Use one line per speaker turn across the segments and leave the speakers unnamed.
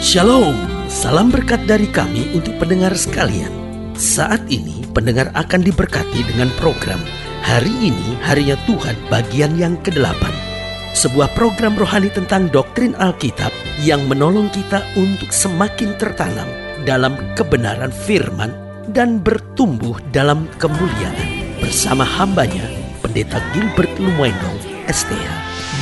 Shalom, salam berkat dari kami untuk pendengar sekalian. Saat ini pendengar akan diberkati dengan program Hari Ini Harinya Tuhan bagian yang ke-8. Sebuah program rohani tentang doktrin Alkitab yang menolong kita untuk semakin tertanam dalam kebenaran firman dan bertumbuh dalam kemuliaan. Bersama hambanya, Pendeta Gilbert Lumwendong, STH.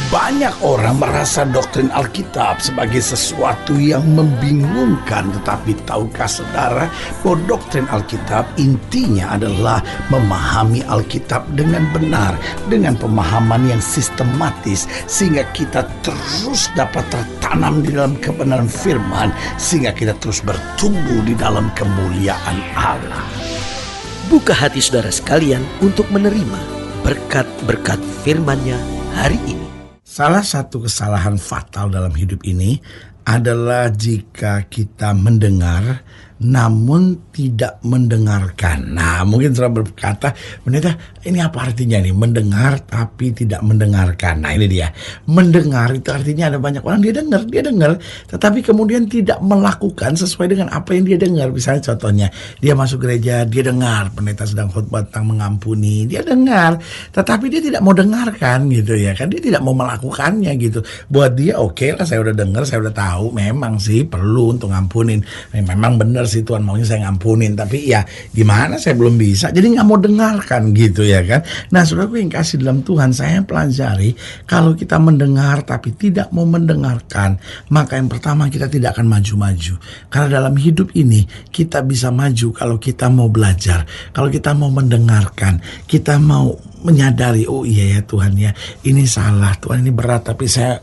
Banyak orang merasa doktrin Alkitab sebagai sesuatu yang membingungkan. Tetapi tahukah saudara bahwa doktrin Alkitab intinya adalah memahami Alkitab dengan benar, dengan pemahaman yang sistematis, sehingga kita terus dapat tertanam di dalam kebenaran firman, sehingga kita terus bertumbuh di dalam kemuliaan Allah.
Buka hati saudara sekalian untuk menerima berkat-berkat firman-Nya hari ini.
Salah satu kesalahan fatal dalam hidup ini adalah jika kita mendengar namun tidak mendengarkan. Nah, mungkin saudara berkata, "Pendeta, ini apa artinya nih? Mendengar tapi tidak mendengarkan." Nah, ini dia. Mendengar itu artinya ada banyak orang dia dengar, tetapi kemudian tidak melakukan sesuai dengan apa yang dia dengar. Misalnya contohnya, dia masuk gereja, dia dengar pendeta sedang khotbah tentang mengampuni, dia dengar, tetapi dia tidak mau dengarkan gitu ya kan. Dia tidak mau melakukannya gitu. Buat dia oke lah, saya udah dengar, saya udah tahu, memang sih perlu untuk ngampunin. Memang benar sih Tuhan maunya saya ngampunin, tapi ya gimana, saya belum bisa, jadi nggak mau dengarkan gitu ya kan. Nah, saudaraku yang kasih dalam Tuhan, saya pelajari kalau kita mendengar tapi tidak mau mendengarkan, maka yang pertama kita tidak akan maju-maju. Karena dalam hidup ini kita bisa maju kalau kita mau belajar, kalau kita mau mendengarkan, kita mau menyadari, oh iya ya Tuhan ya, ini salah Tuhan, ini berat, tapi saya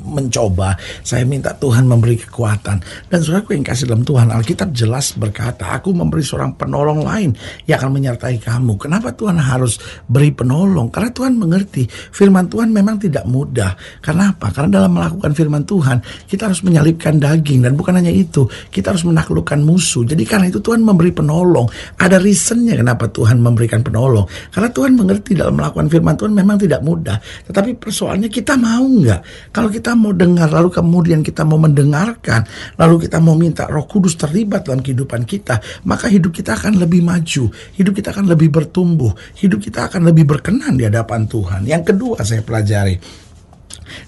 mencoba, saya minta Tuhan memberi kekuatan. Dan saudaraku yang kasih dalam Tuhan, Alkitab jelas berkata, aku memberi seorang penolong lain yang akan menyertai kamu. Kenapa Tuhan harus beri penolong? Karena Tuhan mengerti firman Tuhan memang tidak mudah. Kenapa? Karena dalam melakukan firman Tuhan kita harus menyalibkan daging, dan bukan hanya itu, kita harus menaklukkan musuh. Jadi karena itu Tuhan memberi penolong. Ada reasonnya kenapa Tuhan memberikan penolong. Karena Tuhan mengerti dalam melakukan firman Tuhan memang tidak mudah. Tetapi persoalannya kita mau nggak? Kalau kita mau dengar, lalu kemudian kita mau mendengarkan, lalu kita mau minta Roh Kudus terlibat dalam kehidupan kita, maka hidup kita akan lebih maju, hidup kita akan lebih bertumbuh, hidup kita akan lebih berkenan di hadapan Tuhan. Yang kedua saya pelajari,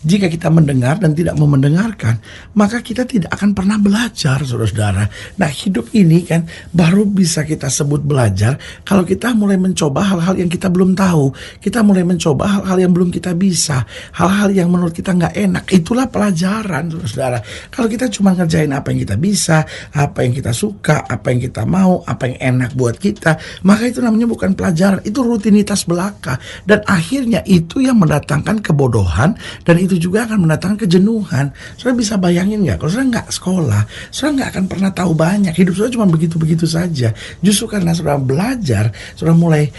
jika kita mendengar dan tidak mau mendengarkan, maka kita tidak akan pernah belajar, saudara-saudara. Nah, hidup ini kan baru bisa kita sebut belajar kalau kita mulai mencoba hal-hal yang kita belum tahu. Kita mulai mencoba hal-hal yang belum kita bisa, hal-hal yang menurut kita nggak enak. Itulah pelajaran, saudara-saudara. Kalau kita cuma ngerjain apa yang kita bisa, apa yang kita suka, apa yang kita mau, apa yang enak buat kita, maka itu namanya bukan pelajaran, itu rutinitas belaka. Dan akhirnya itu yang mendatangkan kebodohan, dan itu juga akan mendatangkan kejenuhan. Saudara bisa bayangin nggak? Kalau saudara nggak sekolah, saudara nggak akan pernah tahu banyak. Hidup saudara cuma begitu-begitu saja. Justru karena saudara belajar, saudara mulai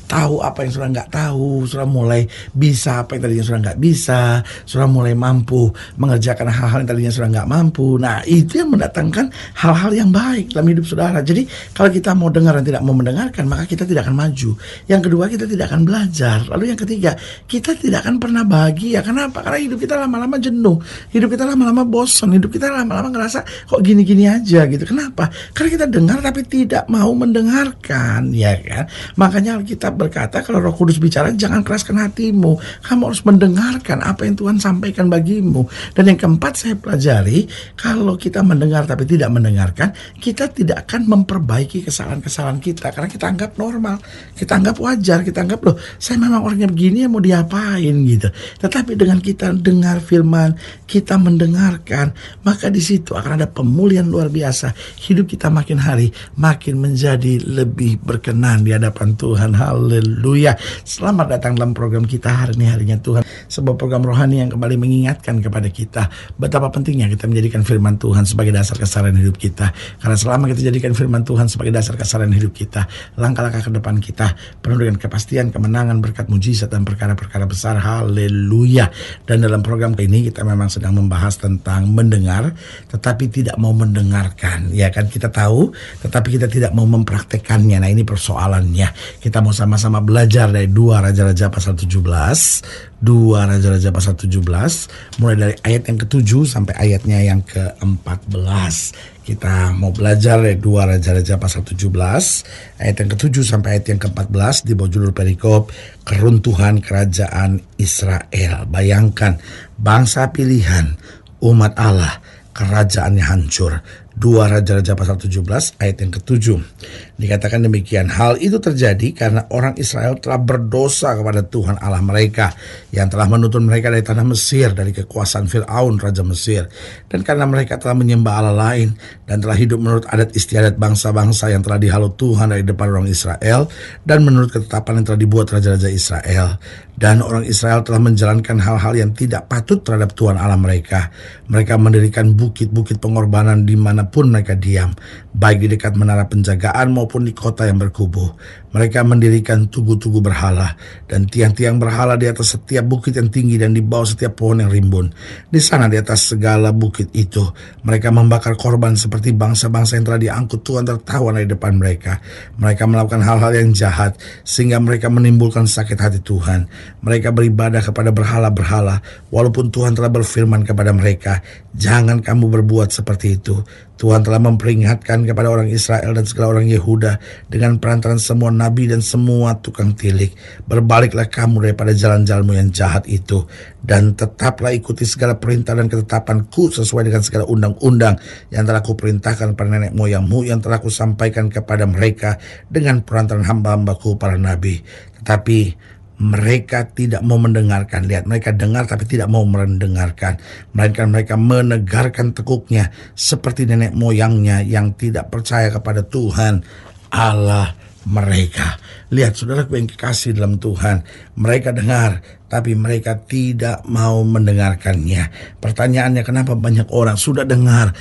tahu apa yang saudara nggak tahu, saudara mulai bisa apa yang tadinya saudara nggak bisa, saudara mulai mampu mengerjakan hal-hal yang tadinya saudara nggak mampu. Nah, itu yang mendatangkan hal-hal yang baik dalam hidup saudara. Jadi kalau kita mau dengar dan tidak mau mendengarkan, maka kita tidak akan maju. Yang kedua, kita tidak akan belajar. Lalu yang ketiga, kita tidak akan pernah bahagia. Kenapa? Karena hidup kita lama-lama jenuh, hidup kita lama-lama bosan, hidup kita lama-lama ngerasa kok gini-gini aja gitu. Kenapa? Karena kita dengar tapi tidak mau mendengarkan, ya kan? Makanya Alkitab berkata, kalau Roh Kudus bicara, jangan keraskan hatimu. Kamu harus mendengarkan apa yang Tuhan sampaikan bagimu. Dan yang keempat saya pelajari, kalau kita mendengar tapi tidak mendengarkan, kita tidak akan memperbaiki kesalahan-kesalahan kita. Karena kita anggap normal, kita anggap wajar, kita anggap, loh, saya memang orangnya begini, ya mau diapain gitu. Tetapi dengan kita dengar firman, kita mendengarkan, maka di situ akan ada pemulihan luar biasa. Hidup kita makin hari makin menjadi lebih berkenan di hadapan Tuhan. Haleluya. Selamat datang dalam program kita hari ini, Harinya Tuhan. Sebuah program rohani yang kembali mengingatkan kepada kita betapa pentingnya kita menjadikan firman Tuhan sebagai dasar keseharian hidup kita. Karena selama kita jadikan firman Tuhan sebagai dasar keseharian hidup kita, langkah-langkah ke depan kita penuh dengan kepastian, kemenangan, berkat, mujizat, dan perkara-perkara besar. Haleluya. Dan dalam program ini kita memang sedang membahas tentang mendengar tetapi tidak mau mendengarkan. Ya kan, kita tahu tetapi kita tidak mau mempraktekannya. Nah, ini persoalannya. Kita mau sama-sama belajar dari 2 Raja-Raja pasal 17 2 Raja-Raja pasal 17, mulai dari ayat yang ke-7 sampai ayatnya yang ke-14. Kita mau belajar 2 Raja-Raja pasal 17, ayat yang ke-7 sampai ayat yang ke-14 di bawah judul perikop keruntuhan kerajaan Israel. Bayangkan, bangsa pilihan, umat Allah, kerajaannya hancur. 2 Raja-Raja pasal 17 ayat yang ke-7. Dikatakan demikian, hal itu terjadi karena orang Israel telah berdosa kepada Tuhan Allah mereka yang telah menuntun mereka dari tanah Mesir, dari kekuasaan Fir'aun Raja Mesir. Dan karena mereka telah menyembah Allah lain dan telah hidup menurut adat istiadat bangsa-bangsa yang telah dihalau Tuhan dari depan orang Israel dan menurut ketetapan yang telah dibuat Raja-Raja Israel. Dan orang Israel telah menjalankan hal-hal yang tidak patut terhadap Tuhan Allah mereka. Mereka mendirikan bukit-bukit pengorbanan di manapun mereka diam, baik di dekat menara penjagaan maupun di kota yang berkubu. Mereka mendirikan tugu-tugu berhala dan tiang-tiang berhala di atas setiap bukit yang tinggi dan di bawah setiap pohon yang rimbun. Di sana di atas segala bukit itu, mereka membakar korban seperti bangsa-bangsa yang telah diangkut Tuhan tertawan dari depan mereka. Mereka melakukan hal-hal yang jahat sehingga mereka menimbulkan sakit hati Tuhan. Mereka beribadah kepada berhala-berhala walaupun Tuhan telah berfirman kepada mereka, jangan kamu berbuat seperti itu. Tuhan telah memperingatkan kepada orang Israel dan segala orang Yehuda dengan perantaran semua nabi dan semua tukang tilik. Berbaliklah kamu daripada jalan-jalanmu yang jahat itu, dan tetaplah ikuti segala perintah dan ketetapanku sesuai dengan segala undang-undang yang telah kuperintahkan pada nenek moyangmu, yang telah kusampaikan kepada mereka dengan perantaran hamba-hambaku para nabi. Tetapi mereka tidak mau mendengarkan. Lihat, mereka dengar tapi tidak mau mendengarkan. Melainkan mereka menegarkan tekuknya seperti nenek moyangnya yang tidak percaya kepada Tuhan Allah mereka. Lihat, saudaraku yang kekasih dalam Tuhan, mereka dengar tapi mereka tidak mau mendengarkannya. Pertanyaannya, kenapa banyak orang sudah dengar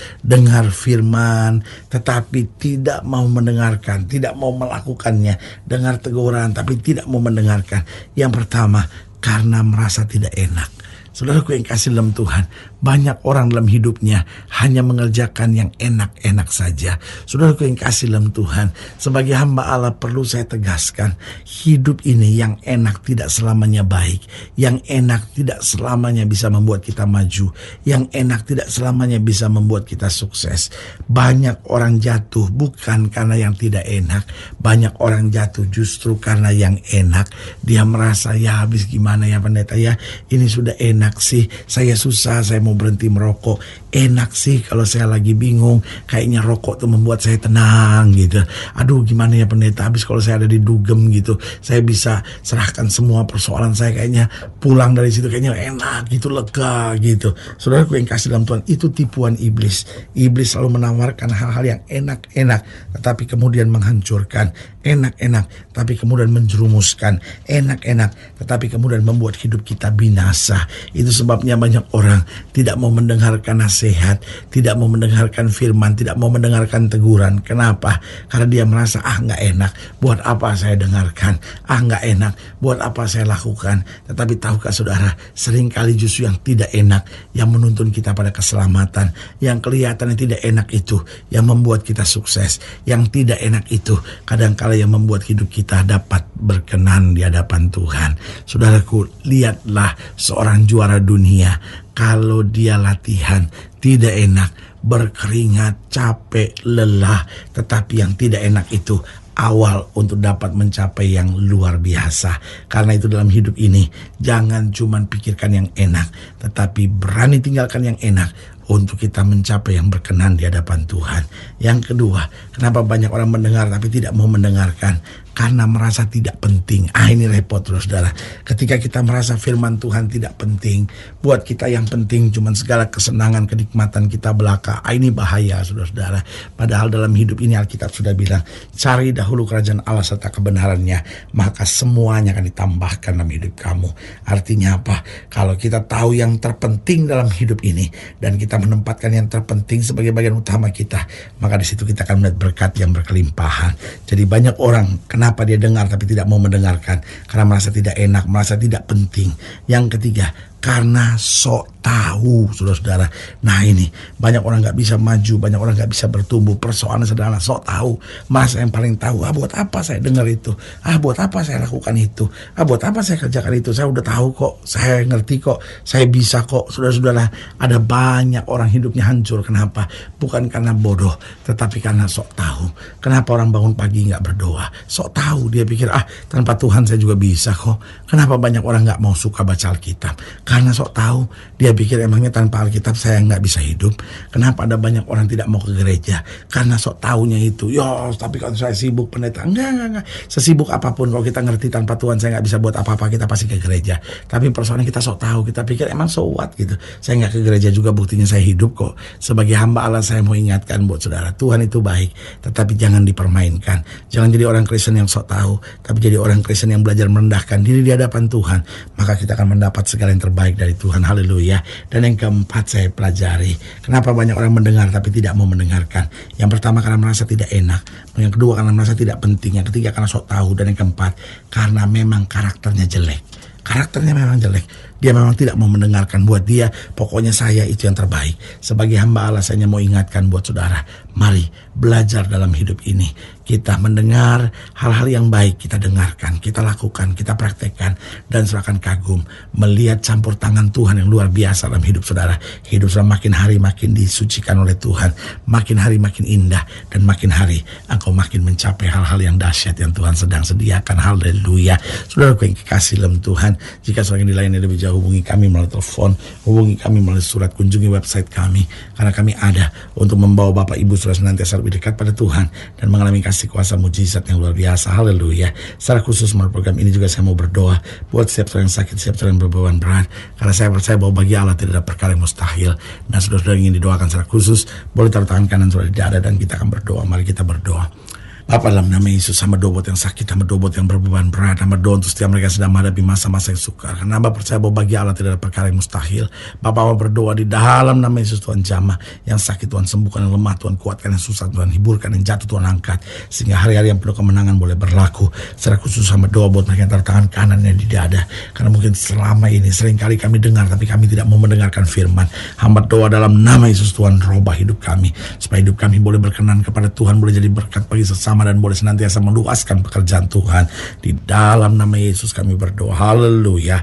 firman tetapi tidak mau mendengarkan, tidak mau melakukannya. Dengar teguran tapi tidak mau mendengarkan. Yang pertama, karena merasa tidak enak. Saudaraku yang kasih dalam Tuhan, banyak orang dalam hidupnya hanya mengerjakan yang enak-enak saja. Saudaraku yang kasih dalam Tuhan, sebagai hamba Allah perlu saya tegaskan, hidup ini yang enak tidak selamanya baik. Yang enak tidak selamanya bisa membuat kita maju. Yang enak tidak selamanya bisa membuat kita sukses. Banyak orang jatuh bukan karena yang tidak enak. Banyak orang jatuh justru karena yang enak. Dia merasa, ya habis gimana ya pendeta ya, ini sudah enak sih, saya susah, saya mau berhenti merokok. Enak sih kalau saya lagi bingung, kayaknya rokok tuh membuat saya tenang gitu. Aduh gimana ya pendeta, habis kalau saya ada di dugem gitu, saya bisa serahkan semua persoalan saya, kayaknya pulang dari situ kayaknya enak gitu, lega gitu. Saudaraku yang kasih dalam Tuhan, itu tipuan iblis. Iblis selalu menawarkan hal-hal yang enak-enak tetapi kemudian menghancurkan. Enak-enak tapi kemudian menjerumuskan. Enak-enak tetapi kemudian membuat hidup kita binasa. Itu sebabnya banyak orang tidak mau mendengarkan nasihat, tidak mau mendengarkan firman, tidak mau mendengarkan teguran. Kenapa? Karena dia merasa, nggak enak, buat apa saya dengarkan? Nggak enak, buat apa saya lakukan? Tetapi tahukah saudara, seringkali justru yang tidak enak yang menuntun kita pada keselamatan. Yang kelihatannya tidak enak itu yang membuat kita sukses. Yang tidak enak itu kadang-kala yang membuat hidup kita dapat berkenan di hadapan Tuhan. Saudaraku, lihatlah seorang juara dunia, kalau dia latihan tidak enak, berkeringat, capek, lelah, tetapi yang tidak enak itu awal untuk dapat mencapai yang luar biasa. Karena itu dalam hidup ini jangan cuma pikirkan yang enak, tetapi berani tinggalkan yang enak untuk kita mencapai yang berkenan di hadapan Tuhan. Yang kedua, kenapa banyak orang mendengar tapi tidak mau mendengarkan? Karena merasa tidak penting. Ini repot saudara. Ketika kita merasa firman Tuhan tidak penting, buat kita yang penting cuma segala kesenangan, kenikmatan kita belaka. Ini bahaya saudara-saudara. Padahal dalam hidup ini Alkitab sudah bilang, cari dahulu kerajaan Allah serta kebenarannya, maka semuanya akan ditambahkan dalam hidup kamu. Artinya apa? Kalau kita tahu yang terpenting dalam hidup ini dan kita menempatkan yang terpenting sebagai bagian utama kita, maka di situ kita akan melihat berkat yang berkelimpahan. Jadi banyak orang, kenapa dia dengar tapi tidak mau mendengarkan? Karena merasa tidak enak, merasa tidak penting. Yang ketiga, Karena sok tahu, saudara-saudara. Nah ini, banyak orang gak bisa maju, banyak orang gak bisa bertumbuh. Persoalan sederhana, sok tahu. Masa yang paling tahu, buat apa saya dengar itu? Buat apa saya lakukan itu? Buat apa saya kerjakan itu? Saya udah tahu kok, saya ngerti kok, saya bisa kok. Saudara-saudara, ada banyak orang hidupnya hancur. Kenapa? Bukan karena bodoh, tetapi karena sok tahu. Kenapa orang bangun pagi gak berdoa? Sok tahu, dia pikir, tanpa Tuhan saya juga bisa kok. Kenapa banyak orang gak mau suka baca Alkitab? Karena sok tahu, dia pikir emangnya tanpa Alkitab saya nggak bisa hidup. Kenapa ada banyak orang tidak mau ke gereja? Karena sok tahunya itu. Tapi kalau saya sibuk pendeta, enggak. Sesibuk apapun, kalau kita ngerti tanpa Tuhan saya nggak bisa buat apa-apa, kita pasti ke gereja. Tapi persoalannya kita sok tahu, kita pikir emang so what gitu. Saya nggak ke gereja juga, buktinya saya hidup kok. Sebagai hamba Allah saya mau ingatkan buat saudara, Tuhan itu baik, tetapi jangan dipermainkan. Jangan jadi orang Kristen yang sok tahu, tapi jadi orang Kristen yang belajar merendahkan diri di hadapan Tuhan. Maka kita akan mendapat segala yang terbaik dari Tuhan. Haleluya. Dan yang keempat saya pelajari, kenapa banyak orang mendengar tapi tidak mau mendengarkan. Yang pertama karena merasa tidak enak, yang kedua karena merasa tidak penting, yang ketiga karena sok tahu, dan yang keempat karena memang karakternya jelek. Karakternya memang jelek. Dia memang tidak mau mendengarkan. Buat dia, pokoknya saya itu yang terbaik. Sebagai hamba Allah, saya mau ingatkan buat saudara, mari belajar dalam hidup ini. Kita mendengar hal-hal yang baik, kita dengarkan, kita lakukan, kita praktekkan, dan serahkan kagum melihat campur tangan Tuhan yang luar biasa dalam hidup saudara. Hidup saudara makin hari makin disucikan oleh Tuhan, makin hari makin indah, dan makin hari engkau makin mencapai hal-hal yang dahsyat yang Tuhan sedang sediakan. Haleluya. Saudaraku yang kekasih dalam Tuhan, jika saudara yang dilayani lebih jauh, hubungi kami melalui telepon, hubungi kami melalui surat, kunjungi website kami, karena kami ada untuk membawa Bapak Ibu saudara senantiasa lebih dekat pada Tuhan dan mengalami kasih kuasa mujizat yang luar biasa. Haleluya. Secara khusus melalui program ini juga saya mau berdoa buat setiap orang yang sakit, setiap orang yang berbeban berat, karena saya percaya bahwa bagi Allah tidak ada perkara yang mustahil. Dan saudara-saudara ingin didoakan secara khusus, boleh taruh tangan kanan saudara di dada dan kita akan berdoa. Mari kita berdoa. Bapa, dalam nama Yesus, hamba doa buat yang sakit, hamba doa buat yang berbeban berat, hamba doa untuk setiap mereka sedang menghadapi masa-masa yang sukar. Karena hamba percaya bahwa bagi Allah tidak ada perkara yang mustahil. Bapa, hamba berdoa di dalam nama Yesus, Tuhan jamah yang sakit, Tuhan sembuhkan, yang lemah Tuhan kuatkan, yang susah Tuhan hiburkan, yang jatuh Tuhan angkat, sehingga hari-hari yang penuh kemenangan boleh berlaku. Secara khusus hamba doa buat mereka yang taruh tangan kanannya di dada, karena mungkin selama ini seringkali kami dengar tapi kami tidak mau mendengarkan firman. Hamba doa dalam nama Yesus, Tuhan robah hidup kami, supaya hidup kami boleh berkenan kepada Tuhan, boleh jadi berkat bagi sesama, dan boleh senantiasa meluaskan pekerjaan Tuhan. Di dalam nama Yesus kami berdoa. Haleluya.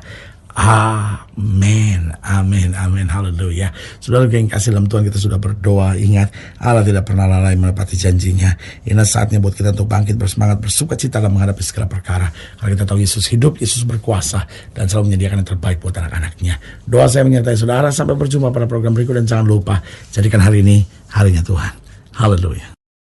Amin. Amin. Amin. Haleluya. Saudara yang kasih dalam Tuhan, kita sudah berdoa. Ingat, Allah tidak pernah lalai menepati janjinya. Ini saatnya buat kita untuk bangkit, bersemangat, bersuka cita dalam menghadapi segala perkara. Karena kita tahu Yesus hidup, Yesus berkuasa, dan selalu menyediakan yang terbaik buat anak-anaknya. Doa saya menyertai saudara. Sampai berjumpa pada program berikut, dan jangan lupa, jadikan hari ini harinya Tuhan. Haleluya.